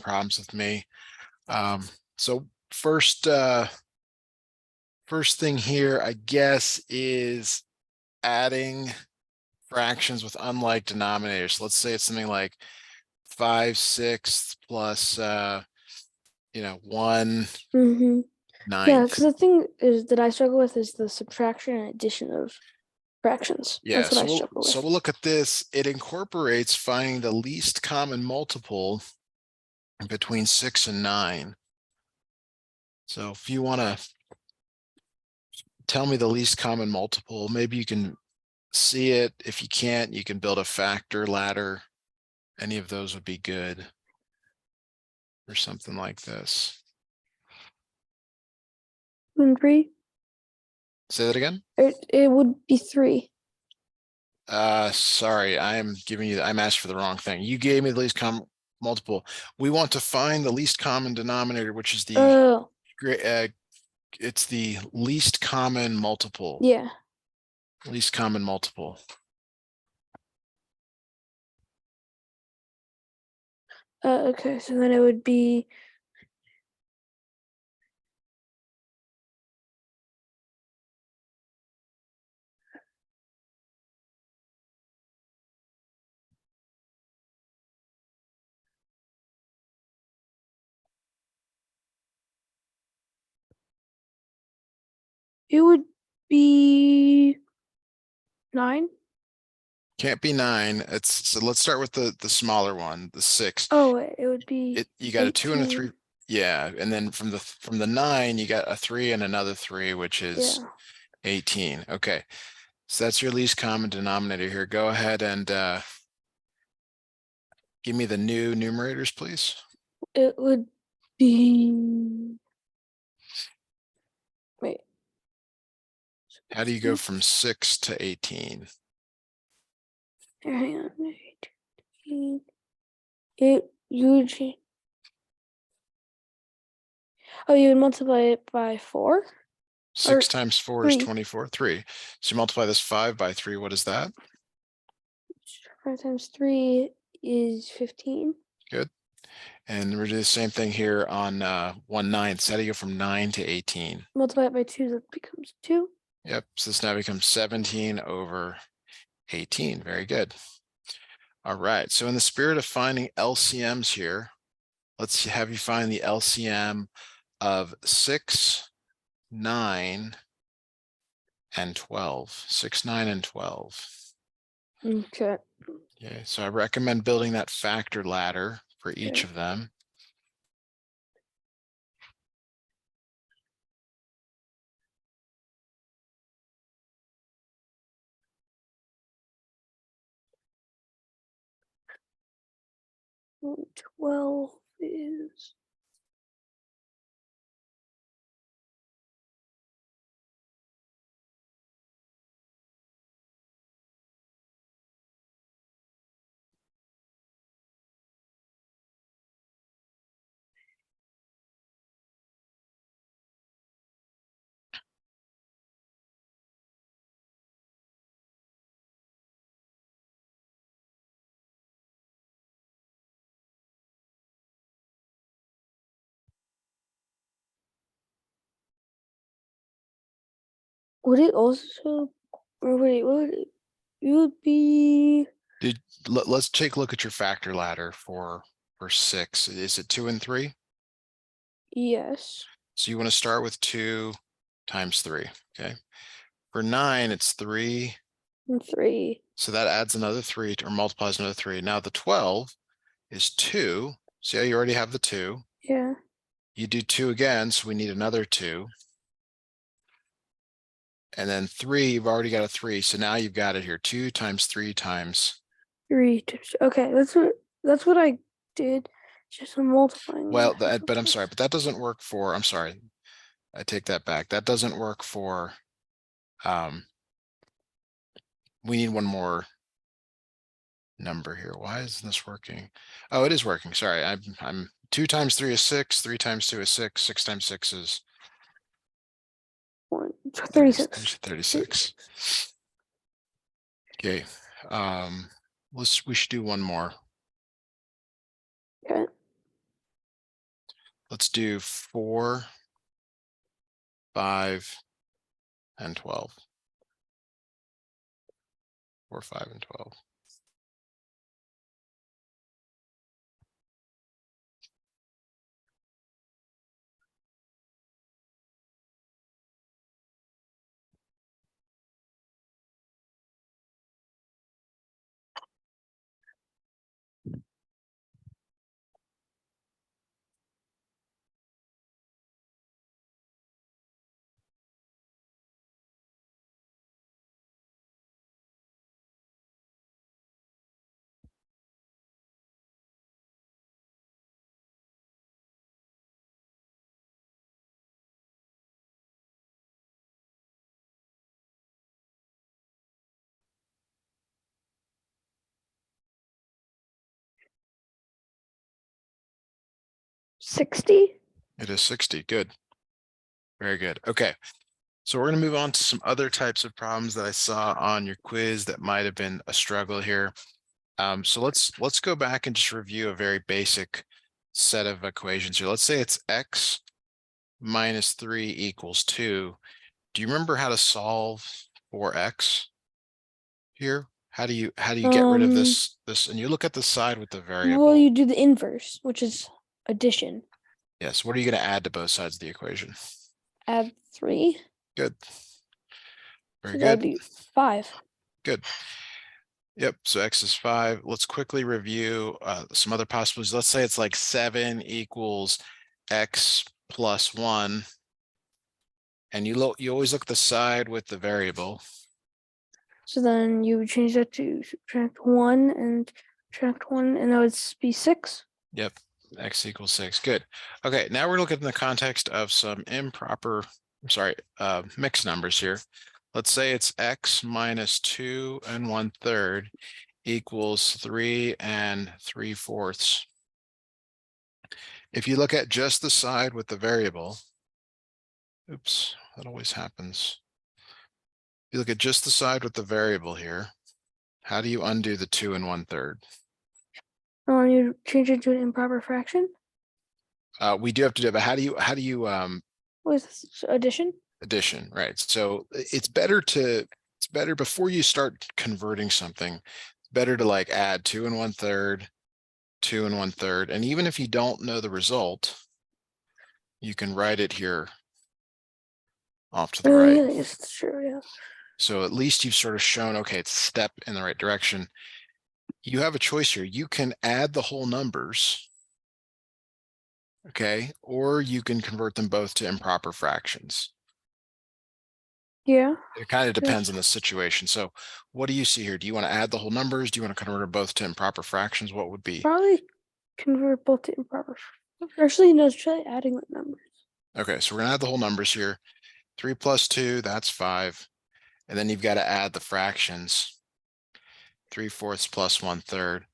problems with me. So first thing here, I guess, is adding fractions with unlike denominators. Let's say it's something like 5/6 plus 1/9. Yeah, because the thing is that I struggle with is the subtraction and addition of fractions. Yeah, That's what I struggle with. so we'll look at this. It incorporates finding the least common multiple between 6 and 9. So if you want to tell me the least common multiple, maybe you can see it. If you can't, you can build a factor ladder. Any of those would be good, or something like this. 2 and 3. Say that again. It would be 3. Sorry, I'm asked for the wrong thing. You gave me the least common multiple. We want to find the least common denominator, which is the it's the least common multiple. Yeah. Least common multiple. Okay, so then it would be it would be 9. Can't be 9. So let's start with the smaller one, the 6. Oh, it would be You got 18. a 2 and a 3. Yeah, and then from the 9, you got a 3 and another 3, which is 18. Okay, so that's your least common denominator here. Go ahead and give me the new numerators, please. It would be, wait. How do you go from 6 to 18? Hang on. 18. You would change. Oh, you would multiply it by 4? 6 times 4 is 24. 3. So you multiply this 5 by 3. What is that? 5 times 3 is 15. Good. And we're doing the same thing here on 1/9. So how do you go from 9 to 18? Multiply it by 2, that becomes 2. Yep. So this now becomes 17 over 18. Very good. All right. So in the spirit of finding LCMs here, let's have you find the LCM of 6, 9, and 12. 6, 9, and 12. Okay. Okay. So I recommend building that factor ladder for each of them. And 12 is would it also, or wait, it would be, Let's take a look at your factor ladder for 6. Is it 2 and 3? yes. So you want to start with 2 times 3. Okay. For 9, it's 3. And 3. So that adds another 3 or multiplies another 3. Now the 12 is 2. See how you already have the 2. Yeah. You do 2 again, so we need another 2. And then 3, you've already got a 3. So now you've got it here. 2 times 3 times 3. Okay, that's what I did. Just multiplying. Well, but I'm sorry, but that doesn't work for, I'm sorry. I take that back. That doesn't work for, we need one more number here. Why isn't this working? Oh, it is working. Sorry. I'm 2 times 3 is 6. 3 times 2 is 6. 6 times 6 is 36. 36. Okay. We should do one more. Okay. Let's do 4, 5, and 12. 4, 5, and 12. $60. It is 60. Good. Very good. Okay. So we're going to move on to some other types of problems that I saw on your quiz that might have been a struggle here. So let's go back and just review a very basic set of equations here. Let's say it's x minus 3 equals 2. Do you remember how to solve for x here? How do you get rid of this? And you look at the side with the variable. Well, you do the inverse, which is addition. Yes. What are you going to add to both sides of the equation? Add 3. Good. Very So good. that'd be 5. Good. Yep. So x is 5. Let's quickly review some other possibilities. Let's say it's like 7 equals x plus 1. And you always look at the side with the variable. So then you would change that to subtract 1 and subtract 1, and that would be 6. Yep. X equals 6. Good. Okay. Now we're looking in the context of some improper, mixed numbers here. Let's say it's x minus 2 1/3 equals 3 3/4. If you look at just the side with the variable, oops, that always happens. If you look at just the side with the variable here, how do you undo the 2 1/3? Oh, and you change it to an improper fraction? We do have to do it, but how do you What is this? Addition? addition, right? So it's better before you start converting something, it's better to like add 2 1/3, 2 1/3, and even if you don't know the result, you can write it here off to the right. Yeah, yes, it's true, yeah. So at least you've sort of shown, okay, it's a step in the right direction. You have a choice here. You can add the whole numbers, okay, or you can convert them both to improper fractions. Yeah. It kind of depends on the situation. So what do you see here? Do you want to add the whole numbers? Do you want to convert them both to improper fractions? What would be? Probably convert both to improper. Actually, no, try adding the numbers. Okay, so we're gonna add the whole numbers here. 3 plus 2, that's 5. And then you've got to add the fractions. 3/4 plus 1/3.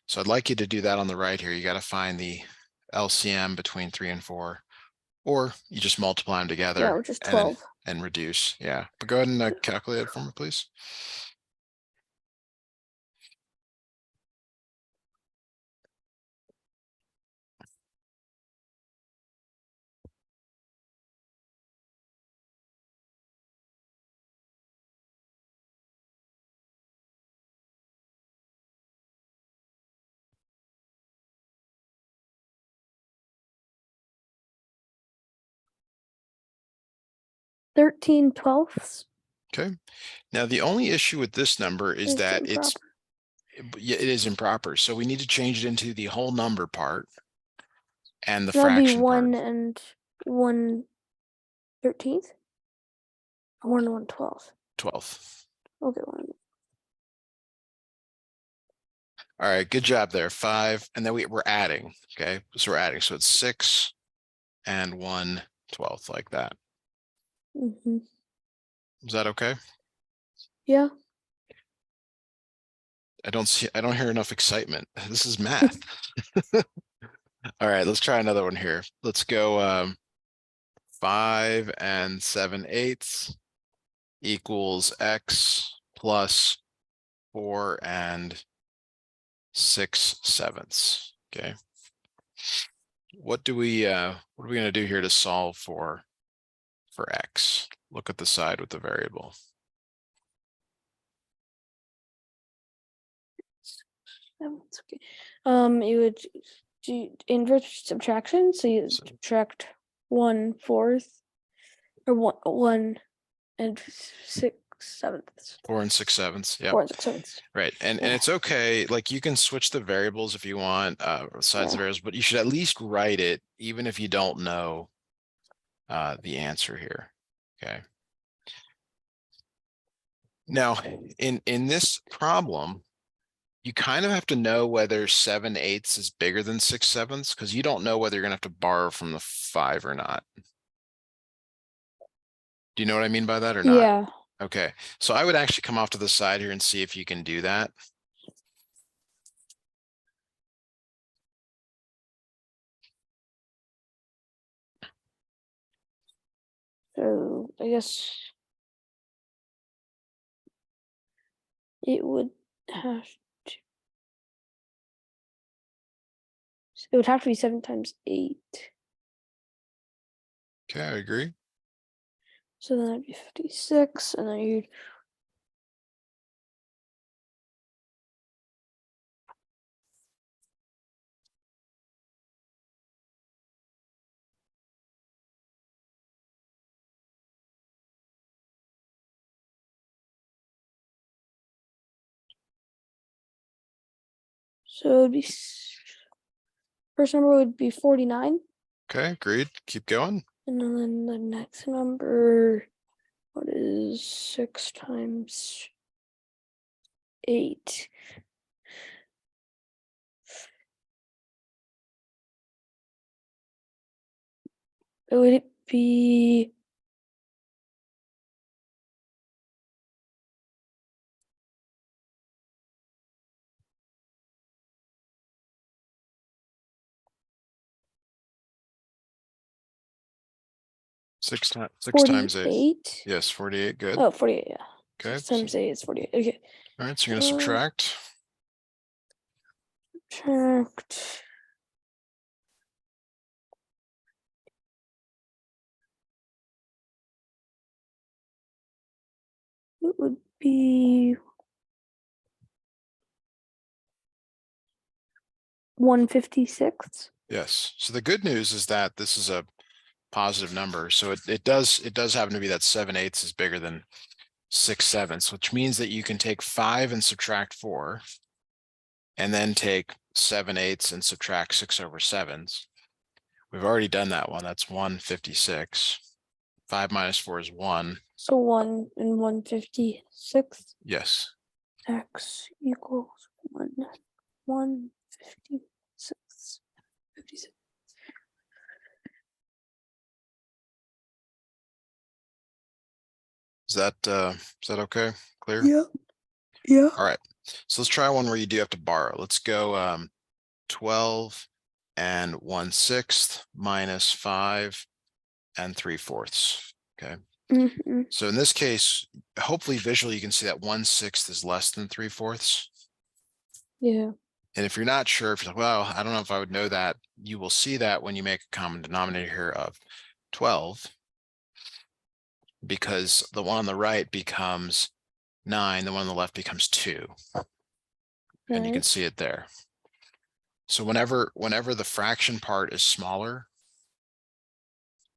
So I'd like you to do that on the right here. You got to find the LCM between 3 and 4, or you just multiply them together. Yeah, which is 12. And reduce. Yeah, but go ahead and calculate it for me, please. (13/12). Okay. Now the only issue with this number is that it is improper. So we need to change it into the whole number part and the fraction part. That'd be 1 and 1/13. 1 and 1/12. 12th. Okay, 1. All right, good job there. 5, and then we're adding. Okay, so we're adding. So it's 6 and 1/12, like that. Mm-hmm. Is that okay? Yeah. I don't hear enough excitement. This is math. All right, let's try another one here. Let's go 5 7/8 equals x plus 4 6/7. Okay. what are we gonna do here to solve for x? Look at the side with the variable. That's okay. You would do inverse subtraction, so you subtract 1/4 or 1 6/7. 4 6/7. Yeah. 4 6/7. Right. And it's okay. Like you can switch the variables if you want, sides of variables, but you should at least write it, even if you don't know the answer here. Okay. Now, in this problem, you kind of have to know whether 7/8 is bigger than 6/7 because you don't know whether you're gonna have to borrow from the 5 or not. Do you know what I mean by that or not? Yeah. Okay, so I would actually come off to the side here and see if you can do that. So I guess it would have to. It would have to be 7 times 8. Okay, I agree. So then that'd be 56, and then you'd. So it'd be. First number would be 49. Okay, agreed. Keep going. And then the next number, what is 6 times 8? Would it be 6 times 8. 48? Yes, 48. Good. Oh, 48, yeah. Okay. 6 times 8 is 48. Okay. All right, so you're gonna subtract. Subtract. It would be 1/56. Yes. So the good news is that this is a positive number. So it does happen to be that 7/8 is bigger than 6/7, which means that you can take 5 and subtract 4, and then take 7/8 and subtract 6/7. We've already done that one. That's 1/56. 5 minus 4 is 1. So 1 and 1/56. Yes. X equals 1/56. 56. Is that okay? Clear? Yeah. Yeah. All right. So let's try one where you do have to borrow. Let's go 12 and 1/6 minus 5 and 3/4. Okay. So in this case, hopefully visually you can see that 1/6 is less than 3/4. Yeah. And if you're not sure, if you're like, well, I don't know if I would know that, you will see that when you make a common denominator here of 12, because the one on the right becomes 9, the one on the left becomes 2. And you can see it there. So whenever the fraction part is smaller,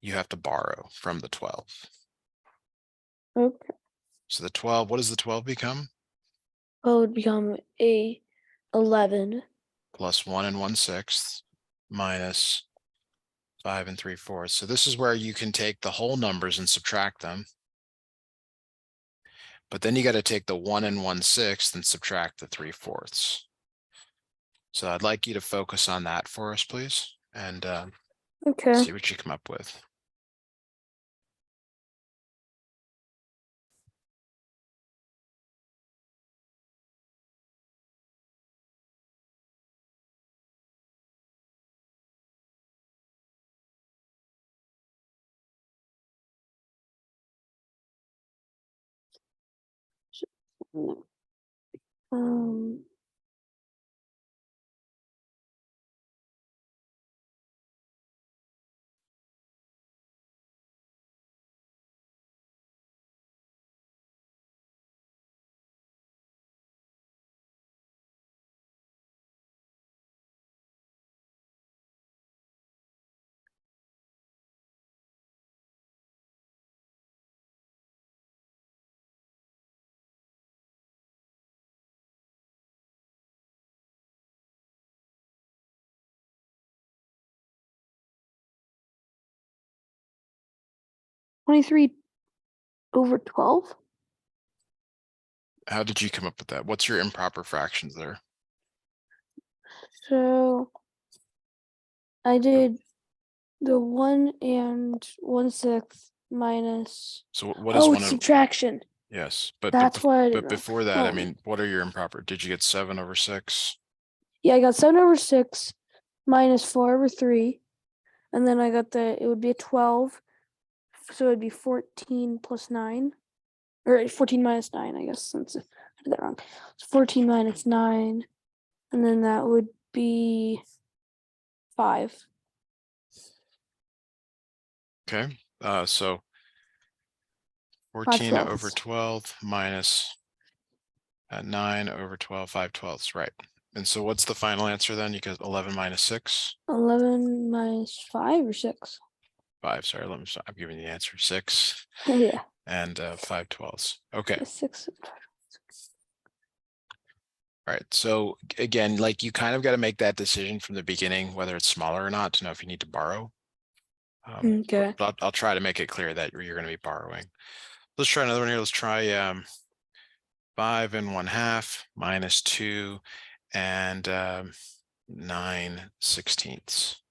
you have to borrow from the 12. Okay. So the 12, what does the 12 become? Well, it would become 11. Plus 1 and 1/6 minus 5 and 3/4. So this is where you can take the whole numbers and subtract them. But then you got to take the 1 and 1/6 and subtract the 3/4. So I'd like you to focus on that for us, please, and okay. See what you come up with. Um. 23 over 12. How did you come up with that? What's your improper fractions there? So I did the 1 and 1/6 minus. So what is Oh, one it's of, subtraction. yes, but That's why I did but wrong. before that, I Oh. mean, what are your improper? Did you get 7 over 6? Yeah, I got 7 over 6 minus 4 over 3. And then I got it would be a 12. So it'd be 14 plus 9. Or 14 minus 9, I guess, since I did that wrong. It's 14 minus 9. And then that would be 5. Okay, so 14 over 5/12. 12 minus 9 over 12, 5/12, right. And so what's the final answer then? You get 11 minus 6? 11 minus 5 or 6? 5, sorry, I'm giving you the answer, 6 Yeah. and 5/12. Okay. 6. All right, so again, like you kind of got to make that decision from the beginning, whether it's smaller or not, to know if you need to borrow. Okay. But I'll try to make it clear that you're going to be borrowing. Let's try another one here. Let's try 5 and 1/2 minus 2 and 9/16.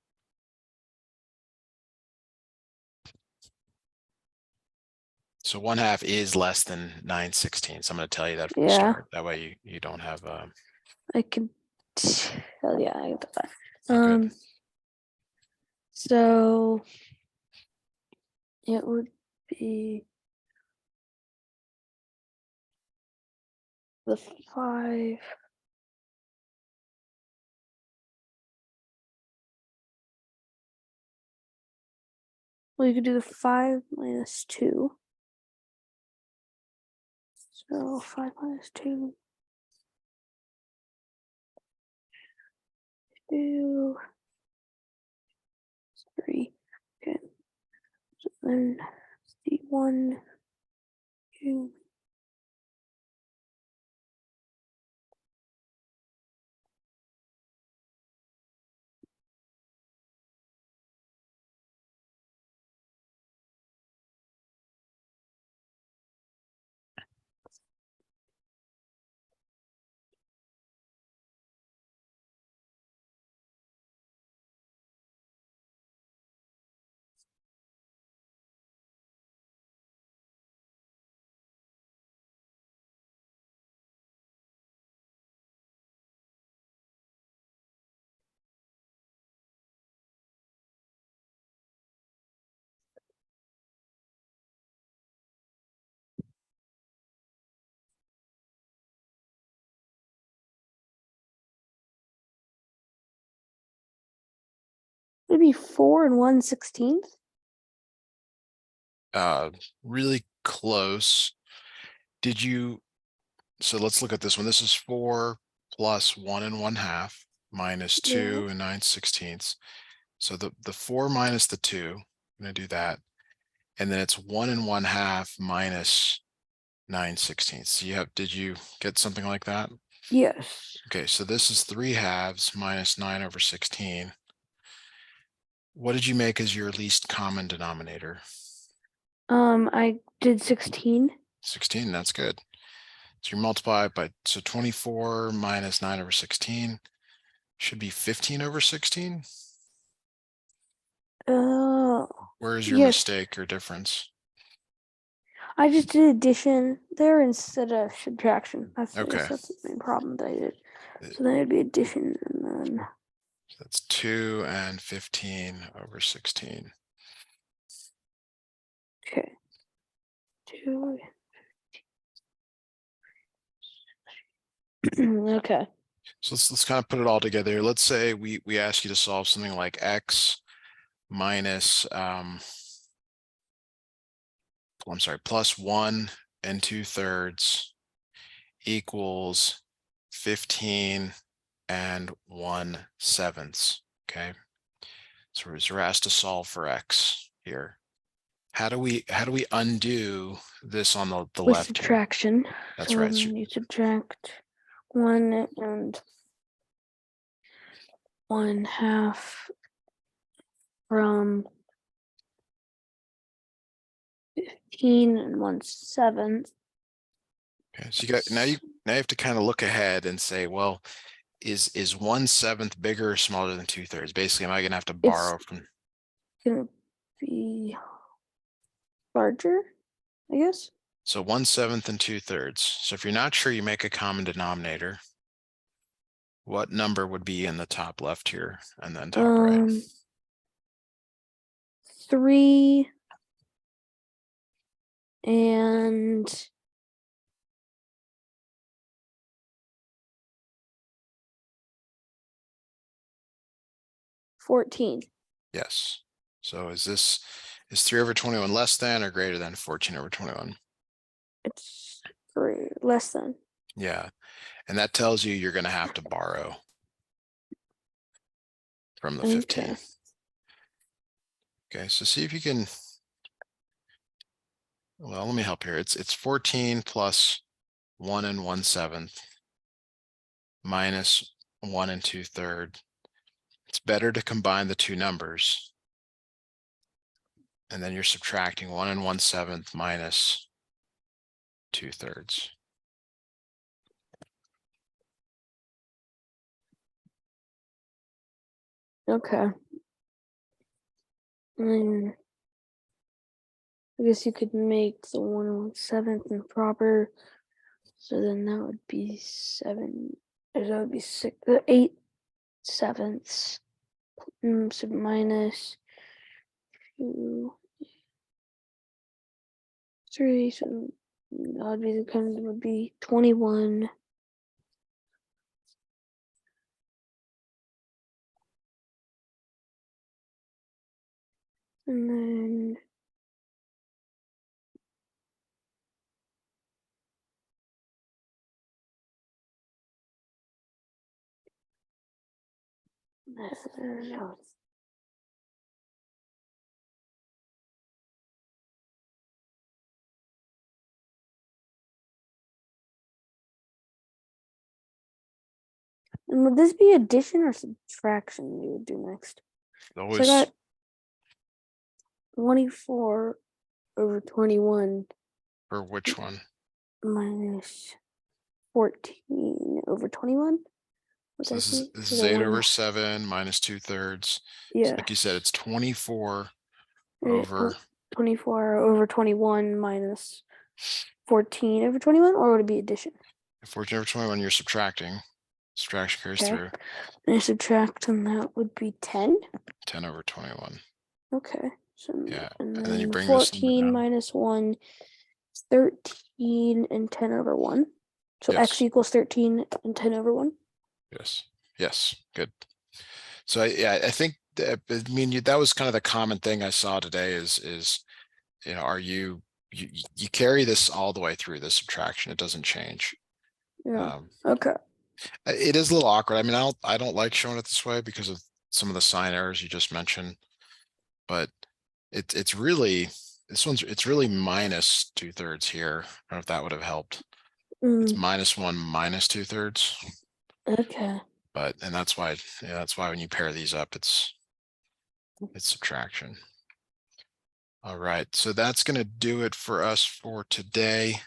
So 1/2 is less than 9/16. I'm going to tell you that from the start. That way you don't have I could tell. Yeah, I got that. good. So it would be the 5. Well, you could do the 5 minus 2. So 5 minus 2. 2. 3. Okay. So then the 1, 2. Maybe 4 and 1/16. Really close. Did you, so let's look at this one. This is 4 plus 1 and 1/2 minus 2 and 9/16. So the 4 minus the 2, I'm going to do that. And then it's 1 and 1/2 minus 9/16. So did you get something like that? Yes. Okay, so this is 3/2 minus 9 over 16. What did you make as your least common denominator? I did 16. 16, that's good. So you multiply by, so 24 minus 9 over 16 should be 15 over 16. Where is your mistake or difference? I just did addition there instead of subtraction. That's Okay. That's the main problem that I did. So then it'd be addition and then. So that's 2 and 15 over 16. Okay. 2. Okay. So let's kind of put it all together. Let's say we ask you to solve something like x minus I'm sorry, plus 1 and 2/3 equals 15 and 1/7. Okay. So we're asked to solve for x here. How do we undo this on the With left subtraction. here? That's so right. You subtract 1 and 1/2 from 14 1/7. Okay, so now you have to kind of look ahead and say, well, is 1/7 bigger or smaller than 2/3? Basically, am I gonna have to borrow from? Gonna be larger, I guess. So 1/7 and 2/3. So if you're not sure, you make a common denominator. What number would be in the top left here and then top right? 3 and 14. Yes. So is 3/21 less than or greater than 14/21? It's less than. Yeah. And that tells you you're going to have to borrow from the 15. Okay, so see if you can. Well, let me help here. It's 14 plus 1 1/7 minus 1 2/3. It's better to combine the two numbers. And then you're subtracting 1 1/7 minus 2/3. Okay. I guess you could make the 1 1/7 improper. So then that would be 7. Or that would be 8/7. So minus 2, 3. So that would be would be 21. And then no. And would this be addition or subtraction you would do next? Always. So I got 24/21. For which one? Minus 14/21. So this is 8/7 minus 2/3. Yeah. So like you said, it's 24 over 24/21 minus 14/21, or would it be addition? 14/21. You're subtracting. Subtraction carries through. And I subtract, and that would be 10. 10/21. Okay. So Yeah, and then you then bring 14 minus 1 is 13 and 10/1. So yes. x equals 13 and 10/1. Yes, good. So I think that, I mean, that was kind of the common thing I saw today is are you carry this all the way through the subtraction. It doesn't change. Yeah. Okay. It is a little awkward. I mean, I don't like showing it this way because of some of the sign errors you just mentioned, but it's really minus 2/3 here. I don't know if that would have helped. It's -1 minus 2/3. Okay. And that's why when you pair these up, it's subtraction. All right, so that's going to do it for us for today.